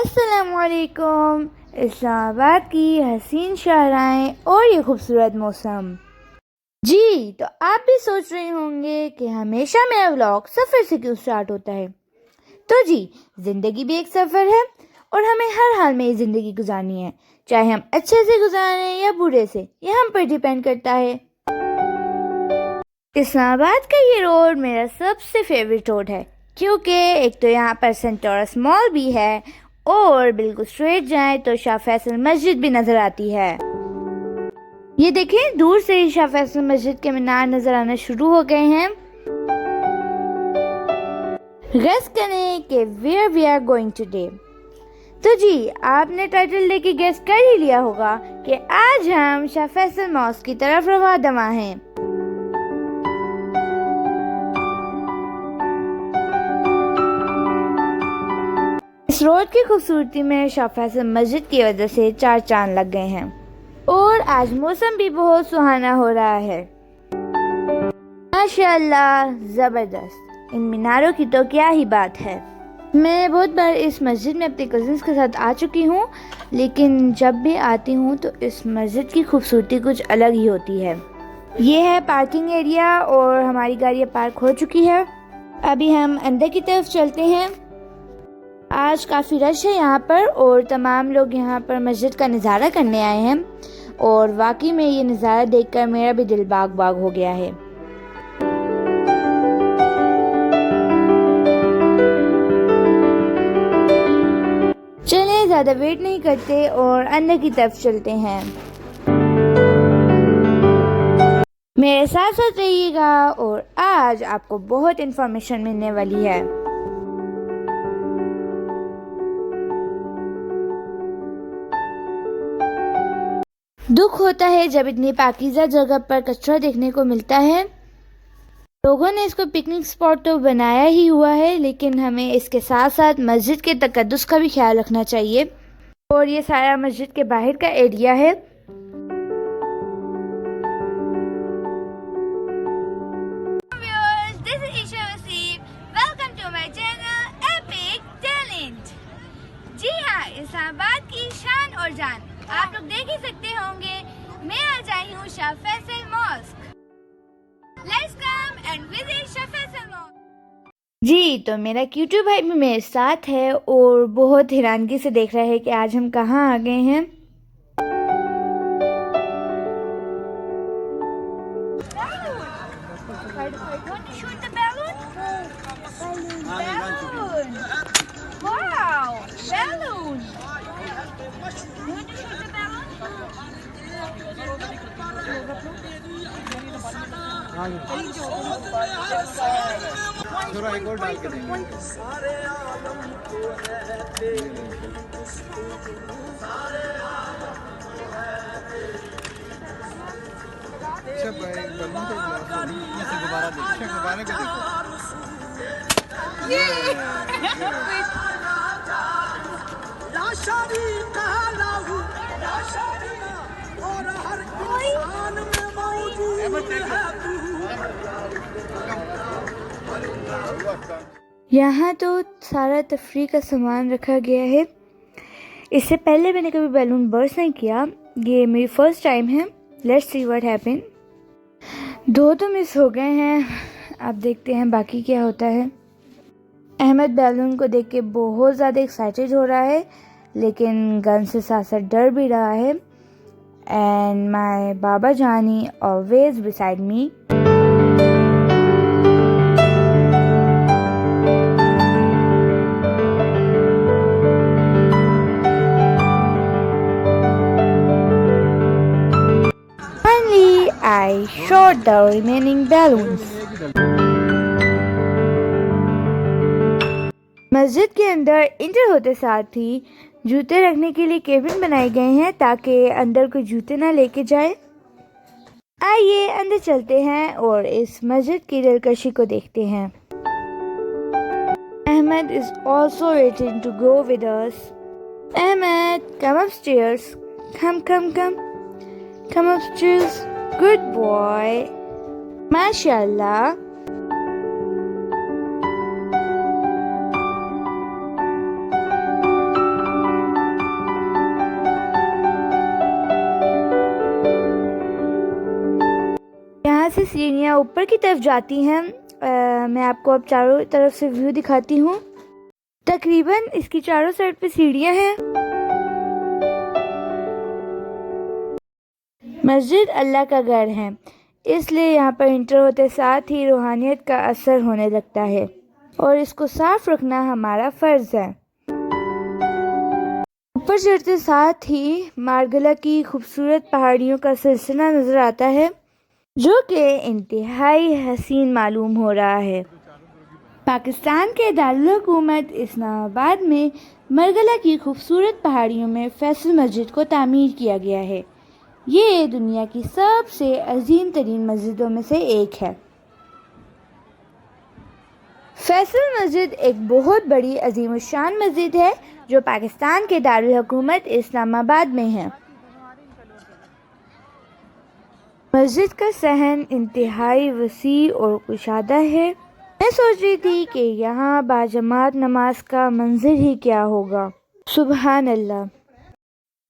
अस्सलामुअलैकुम। इस्लामाबाद की हसीन शाहराएं और ये खूबसूरत मौसम। जी तो आप भी सोच रहे होंगे कि हमेशा मेरा व्लॉग सफ़र से क्यों स्टार्ट होता है। तो जी, ज़िंदगी भी एक सफ़र है और हमें हर हाल में ये ज़िंदगी गुजारनी है, चाहे हम अच्छे से गुजारें या बुरे से, ये हम पर डिपेंड करता है। इस्लामाबाद का ये रोड मेरा सबसे फेवरेट रोड है, क्योंकि एक तो यहाँ पर सेंटोरस मॉल भी है और बिल्कुल स्ट्रेट जाएं तो शाह फैसल मस्जिद भी नज़र आती है। ये देखें, दूर से ही शाह फैसल मस्जिद के मीनार नज़र आना शुरू हो गए हैं। गेस करें कि where we are going today. तो जी, आपने टाइटल देके गेस कर ही लिया होगा कि आज हम शाह फैसल मॉस्क की तरफ रवा दवा हैं। इस रोड की खूबसूरती में शाह फैसल मस्जिद की वजह से 4 चांद लग गए हैं और आज मौसम भी बहुत सुहाना हो रहा है। माशाअल्लाह, ज़बरदस्त। इन मीनारों की तो क्या ही बात है। मैं बहुत बार इस मस्जिद में अपने कज़िन्स के साथ आ चुकी हूँ, लेकिन जब भी आती हूँ तो इस मस्जिद की खूबसूरती कुछ अलग ही होती है। ये है पार्किंग एरिया और हमारी गाड़ी पार्क हो चुकी है। अभी हम अंदर की तरफ चलते हैं। आज काफ़ी रश है यहाँ पर और तमाम लोग यहाँ पर मस्जिद का नज़ारा करने आए हैं और वाकई में ये नज़ारा देखकर मेरा भी दिल बाग बाग हो गया है। चलिए, ज़्यादा वेट नहीं करते और अंदर की तरफ चलते हैं। मेरे साथ साथ रहिएगा और आज आपको बहुत इन्फॉर्मेशन मिलने वाली है। दुख होता है जब इतनी पाकीज़ा जगह पर कचरा देखने को मिलता है। लोगों ने इसको पिकनिक स्पॉट तो बनाया ही हुआ है, लेकिन हमें इसके साथ साथ मस्जिद के तकद्दुस का भी ख्याल रखना चाहिए। और ये सारा मस्जिद के बाहर का एरिया है। जी हाँ, इस्लामाबाद की शान और जान आप लोग देख ही सकते होंगे, मैं आज आई हूँ Shah Faisal mosque. Let's come and visit Shah Faisal mosque. जी तो मेरा क्यूटी भाई भी मेरे साथ है और बहुत हैरानगी से देख रहा है कि आज हम कहाँ आ गए हैं। थोड़ा एक और डाल के देंगे। अच्छा भाई, बलून पे दोबारा देखो, दोबारा को यहाँ तो सारा तफरी का सामान रखा गया है। इससे पहले मैंने कभी बैलून बर्स्ट नहीं किया, ये मेरी फर्स्ट टाइम है। Let's see what happen. 2 तो मिस हो गए हैं, अब देखते हैं बाकी क्या होता है। अहमद बैलून को देख के बहुत ज़्यादा एक्साइटेड हो रहा है, लेकिन गन से साथ साथ डर भी रहा है। एंड माय बाबा जानी always beside me. I shot the remaining balloons. मस्जिद के अंदर इंटर होते साथ ही जूते रखने के लिए केबिन बनाए गए हैं ताकि अंदर कोई जूते ना लेके जाए। आइए अंदर चलते हैं और इस मस्जिद की दिलकशी को देखते हैं। Ahmed is also waiting to go with us. Ahmed, come upstairs. Come upstairs. Good boy. Mashallah. से सीढ़ियाँ ऊपर की तरफ जाती हैं। मैं आपको अब चारों तरफ से व्यू दिखाती हूँ। तकरीबन इसकी चारों साइड पे सीढ़ियाँ हैं। मस्जिद अल्लाह का घर है, इसलिए यहाँ पर इंटर होते साथ ही रूहानियत का असर होने लगता है और इसको साफ रखना हमारा फ़र्ज़ है। ऊपर चढ़ते साथ ही मार्गला की खूबसूरत पहाड़ियों का सिलसिला नज़र आता है, जो कि इंतहाई हसीन मालूम हो रहा है। पाकिस्तान के दारुल हुकूमत इस्लामाबाद में मार्गला की खूबसूरत पहाड़ियों में फैसल मस्जिद को तामीर किया गया है। ये दुनिया की सबसे अजीम तरीन मस्जिदों में से एक है। फैसल मस्जिद एक बहुत बड़ी अजीम शान मस्जिद है जो पाकिस्तान के दारुल हुकूमत इस्लामाबाद में है। मस्जिद का सहन इंतहाई वसी और कुशादा है। मैं सोच रही थी कि यहाँ बाजमात नमाज का मंजर ही क्या होगा। सुबहान अल्लाह।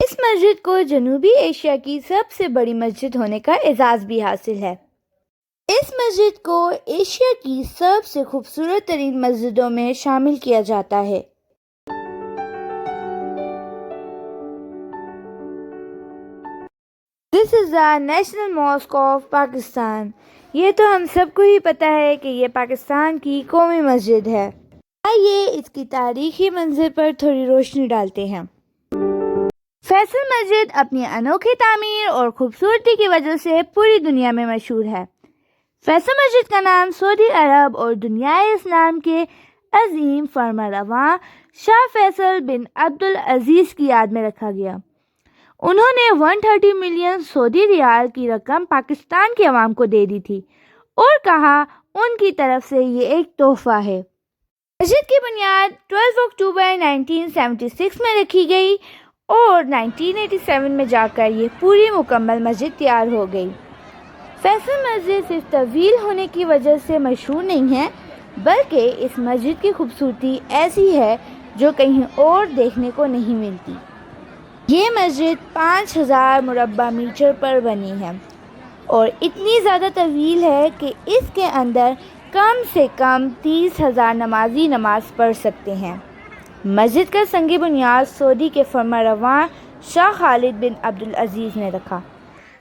इस मस्जिद को जनूबी एशिया की सबसे बड़ी मस्जिद होने का एजाज़ भी हासिल है। इस मस्जिद को एशिया की सबसे खूबसूरत तरीन मस्जिदों में शामिल किया जाता है। This is the national mosque of Pakistan. ये तो हम सबको ही पता है कि ये पाकिस्तान की कौमी मस्जिद है। आइए इसकी तारीखी मंजिल पर थोड़ी रोशनी डालते हैं। फैसल मस्जिद अपनी अनोखी तामीर और खूबसूरती की वजह से पूरी दुनिया में मशहूर है। फैसल मस्जिद का नाम सऊदी अरब और दुनियाए इस्लाम के अजीम फरमारवां शाह फैसल बिन अब्दुल अजीज़ की याद में रखा गया। उन्होंने 130 मिलियन सऊदी रियाल की रकम पाकिस्तान की आवाम को दे दी थी और कहा उनकी तरफ से ये एक तोहफा है। मस्जिद की बुनियाद 12 अक्टूबर 1976 में रखी गई और 1987 में जाकर ये पूरी मुकम्मल मस्जिद तैयार हो गई। फैसल मस्जिद सिर्फ तवील होने की वजह से मशहूर नहीं है, बल्कि इस मस्जिद की खूबसूरती ऐसी है जो कहीं और देखने को नहीं मिलती। ये मस्जिद 5000 मुरब्बा मीटर पर बनी है और इतनी ज़्यादा तवील है कि इसके अंदर कम से कम 30,000 नमाजी नमाज पढ़ सकते हैं। मस्जिद का संग बुनियाद सऊदी के फरमारवां शाह खालिद बिन अब्दुल अजीज़ ने रखा,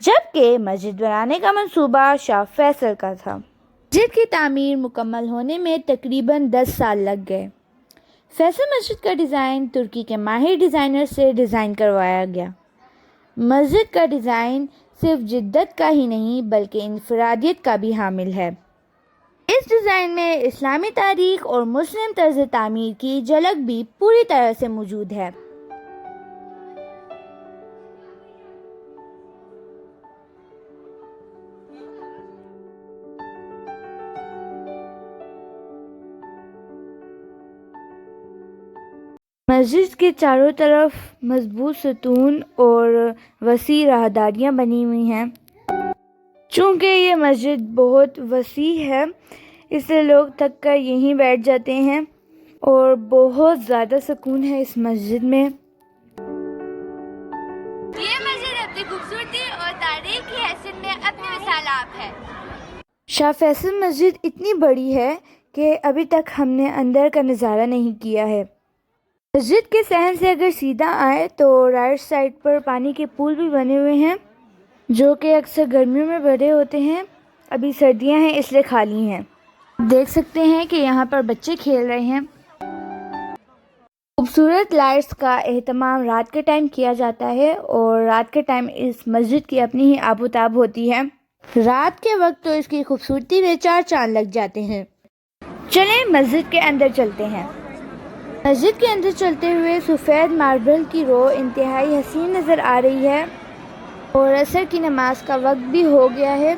जबकि मस्जिद बनाने का मंसूबा शाह फैसल का था। मस्जिद की तामीर मुकम्मल होने में तकरीबन 10 साल लग गए। फैसल मस्जिद का डिज़ाइन तुर्की के माहिर डिज़ाइनर से डिज़ाइन करवाया गया। मस्जिद का डिज़ाइन सिर्फ जिद्दत का ही नहीं बल्कि इनफरादियत का भी हामिल है। इस डिज़ाइन में इस्लामी तारीख और मुस्लिम तर्ज तामीर की झलक भी पूरी तरह से मौजूद है। मस्जिद के चारों तरफ मजबूत सतून और वसी राहदारियाँ बनी हुई हैं। चूँकि ये मस्जिद बहुत वसी है, इसलिए लोग थक कर यहीं बैठ जाते हैं और बहुत ज़्यादा सुकून है इस मस्जिद में। ये मस्जिद अपनी खूबसूरती और तारीख की हैसियत में अपनी मिसाल आप है। शाह फैसल मस्जिद इतनी बड़ी है कि अभी तक हमने अंदर का नज़ारा नहीं किया है। मस्जिद के सहन से अगर सीधा आए तो राइट साइड पर पानी के पूल भी बने हुए हैं, जो कि अक्सर गर्मियों में बड़े होते हैं। अभी सर्दियां हैं इसलिए खाली हैं। देख सकते हैं कि यहाँ पर बच्चे खेल रहे हैं। खूबसूरत लाइट्स का एहतमाम रात के टाइम किया जाता है और रात के टाइम इस मस्जिद की अपनी ही आबोताब होती है। रात के वक्त तो इसकी खूबसूरती में 4 चांद लग जाते हैं। चलें मस्जिद के अंदर चलते हैं। मस्जिद के अंदर चलते हुए सफ़ेद मार्बल की रो इंतहाई हसीन नज़र आ रही है और असर की नमाज का वक्त भी हो गया है।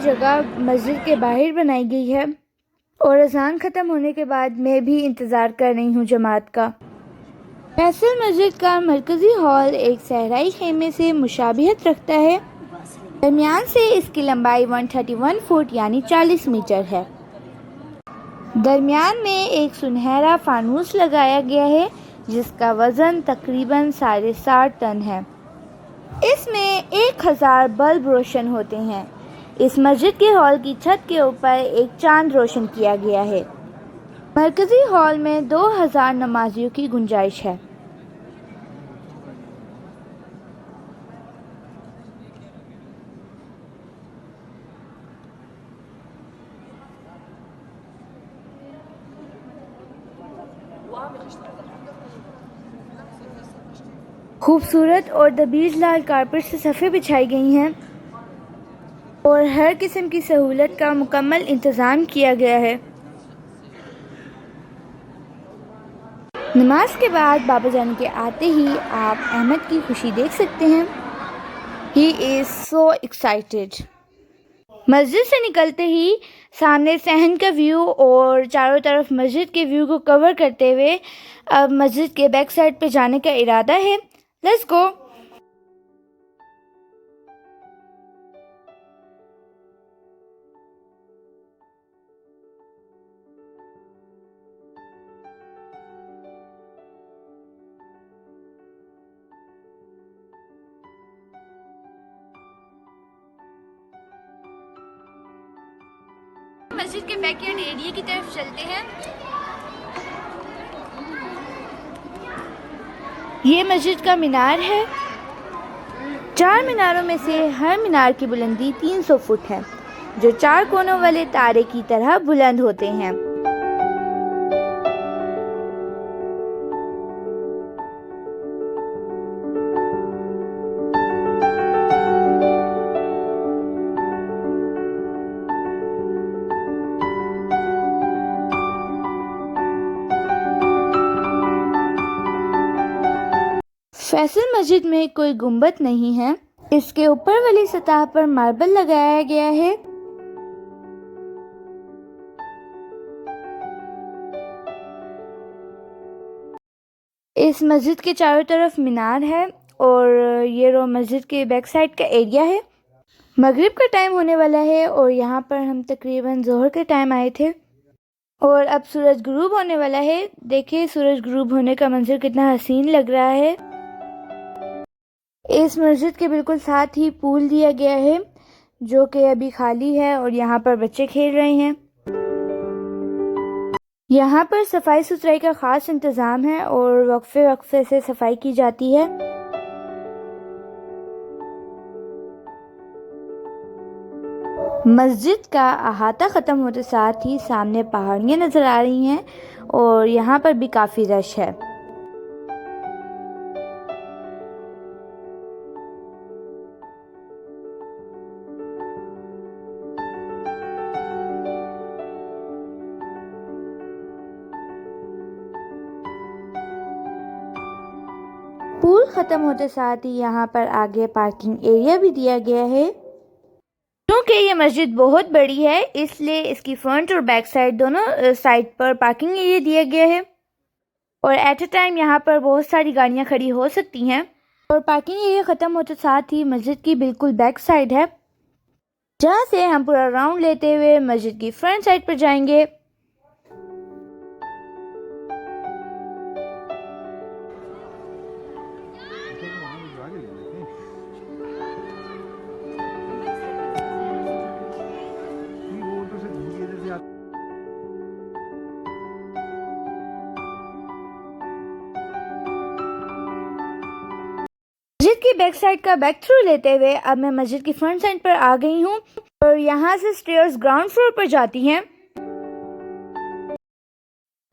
जगह मस्जिद के बाहर बनाई गई है और अजान ख़त्म होने के बाद मैं भी इंतज़ार कर रही हूँ जमात का। फैसल मस्जिद का मरकज़ी हॉल एक सहराई खेमे से मुशाबिहत रखता है। दरमियान से इसकी लंबाई 131 फुट यानी 40 मीटर है। दरमियान में एक सुनहरा फानूस लगाया गया है जिसका वज़न तकरीबन 7.5 टन है। इसमें 1000 बल्ब रोशन होते हैं। इस मस्जिद के हॉल की छत के ऊपर एक चांद रोशन किया गया है। मरकज़ी हॉल में 2000 नमाजियों की गुंजाइश है। खूबसूरत और दबीज लाल कारपेट से सफ़े बिछाई गई हैं और हर किस्म की सहूलत का मुकम्मल इंतज़ाम किया गया है। नमाज के बाद बाबा जान के आते ही आप अहमद की खुशी देख सकते हैं। He is so excited. मस्जिद से निकलते ही सामने सहन का व्यू और चारों तरफ मस्जिद के व्यू को कवर करते हुए अब मस्जिद के बैक साइड पे जाने का इरादा है। Let's go. मस्जिद के बैकयार्ड एरिया की तरफ चलते हैं। ये मस्जिद का मीनार है। 4 मीनारों में से हर मीनार की बुलंदी 300 फुट है जो 4 कोनों वाले तारे की तरह बुलंद होते हैं। फैसल मस्जिद में कोई गुंबद नहीं है। इसके ऊपर वाली सतह पर मार्बल लगाया गया है। इस मस्जिद के चारों तरफ मीनार है और ये रो मस्जिद के बैक साइड का एरिया है। मगरिब का टाइम होने वाला है और यहाँ पर हम तकरीबन ज़ोहर के टाइम आए थे और अब सूरज गुरूब होने वाला है। देखिए सूरज गुरूब होने का मंजर कितना हसीन लग रहा है। इस मस्जिद के बिल्कुल साथ ही पूल दिया गया है जो कि अभी खाली है और यहाँ पर बच्चे खेल रहे हैं। यहाँ पर सफाई सुथराई का ख़ास इंतज़ाम है और वक्फे वक्फे से सफाई की जाती है। मस्जिद का अहाता ख़त्म होते साथ ही सामने पहाड़ियाँ नज़र आ रही हैं और यहाँ पर भी काफ़ी रश है। पूल ख़त्म होते साथ ही यहाँ पर आगे पार्किंग एरिया भी दिया गया है। क्योंकि ये मस्जिद बहुत बड़ी है इसलिए इसकी फ्रंट और बैक साइड दोनों साइड पर पार्किंग एरिया दिया गया है और एट अ टाइम यहाँ पर बहुत सारी गाड़ियाँ खड़ी हो सकती हैं। और पार्किंग एरिया ख़त्म होते साथ ही मस्जिद की बिल्कुल बैक साइड है जहाँ से हम पूरा राउंड लेते हुए मस्जिद की फ्रंट साइड पर जाएंगे। मस्जिद की बैक साइड का बैक थ्रू लेते हुए अब मैं मस्जिद की फ्रंट साइड पर आ गई हूँ और यहाँ से स्टेयर्स ग्राउंड फ्लोर पर जाती हैं।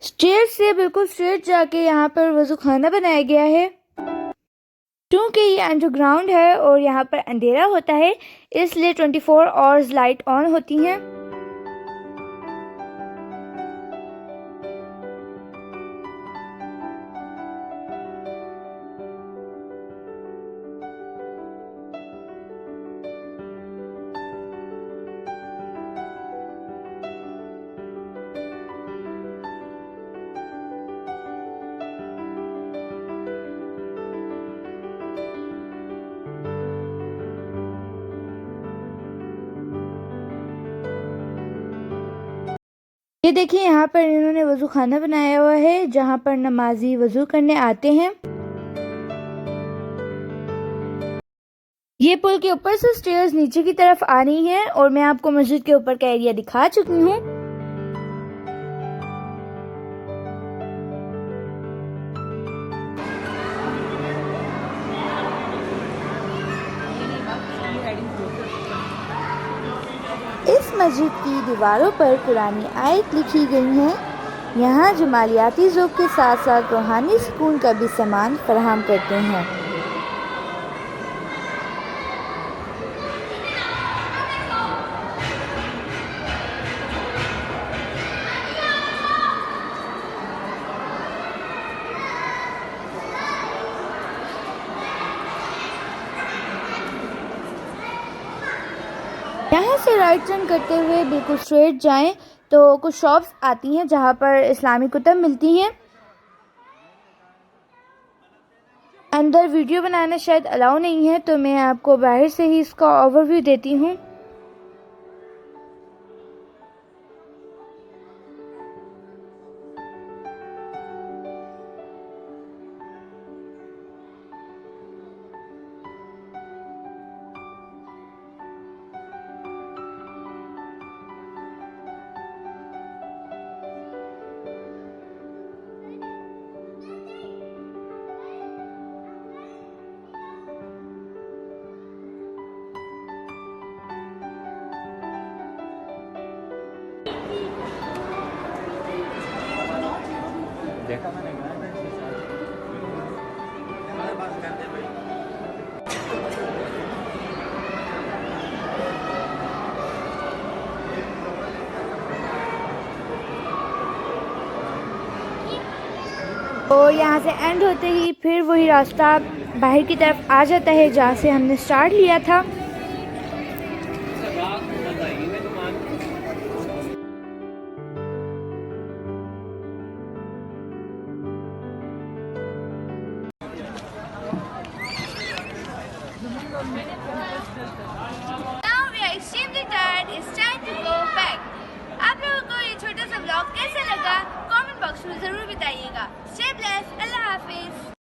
स्टेयर्स से बिल्कुल स्ट्रेट जाके यहाँ पर वज़ू खाना बनाया गया है। क्योंकि ये अंडरग्राउंड है और यहाँ पर अंधेरा होता है इसलिए 24 आवर्स लाइट ऑन होती हैं। ये देखिए यहाँ पर इन्होंने वज़ू खाना बनाया हुआ है जहाँ पर नमाजी वज़ू करने आते हैं। ये पुल के ऊपर से स्टेयर्स नीचे की तरफ आ रही हैं और मैं आपको मस्जिद के ऊपर का एरिया दिखा चुकी हूँ। इस मस्जिद की दीवारों पर कुरानी आयत लिखी गई हैं। यहाँ जमालियाती ज़ौक़ के साथ साथ रूहानी सुकून का भी सामान फराहम करते हैं। यहाँ से राइट टर्न करते हुए बिल्कुल स्ट्रेट जाएं तो कुछ शॉप्स आती हैं जहाँ पर इस्लामी कुतब मिलती हैं। अंदर वीडियो बनाना शायद अलाउ नहीं है तो मैं आपको बाहर से ही इसका ओवरव्यू देती हूँ। देखा मैंने और यहाँ से एंड होते ही फिर वही रास्ता बाहर की तरफ आ जाता है जहाँ से हमने स्टार्ट लिया था। Now we are extremely tired. It's time to go back. आप लोगों को ये छोटा सा व्लॉग कैसा लगा कमेंट बॉक्स में जरूर बताइएगा। Stay blessed. अल्लाह हाफिज।